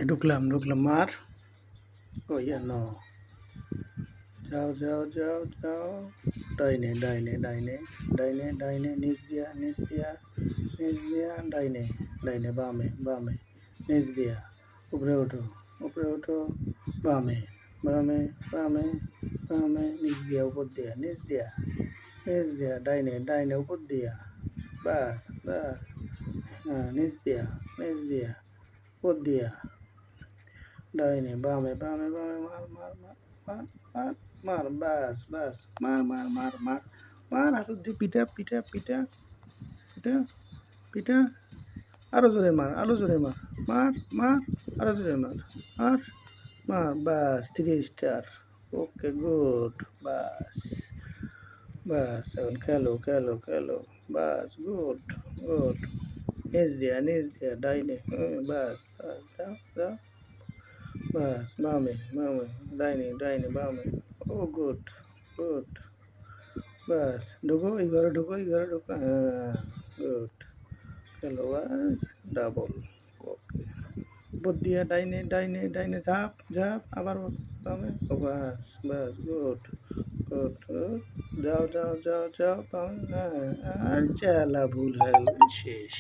ঢুকলাম ঢুকলাম মার কইয়া ন যাও যাও যাও যাও ডাইনে ডাইনে ডাইনে ডাইনে ডাইনে নিচ দিয়া ডাইনে ডাইনে বামে বামে নিচ দিয়া উপরে ওঠো বামে বামে বামে বামে নিচ দিয়া নিচ দিয়া ডাইনে ডাইনে উপর দিয়া বাস বাস হ্যাঁ নিচ দিয়া উপর দিয়া ডাইনে বামে বামে বামে মার মার মার মার মার মার বাস বাস মার মার মার মার মার হাঁটু দিয়ে পিটা পিটা পিটা পিটা পিটা আরো জোরে মার মার মার আরো জোরে মার মার মার বাস 3 স্টার ওকে গুড বাস বাস এখন খেলো খেলো খেলো বাস গুড গুড নিচ দিয়া ডাইনে বাস বাস যাও যাও বাস বামে বামে ডাইনে ডাইনে বামে ও গুড গুড বাস ঢুকো এই ঘরে ঢুকো হ্যাঁ গুড খেলো বাস ডাবল ওকে উপর দিয়া ডাইনে ডাইনে ডাইনে ঝাপ ঝাপ আবার বামে ও বাস বাস গুড গুড গুড যাও যাও যাও যাও বামে হ্যাঁ আর চালা ভুল হয়ে গেল শেষ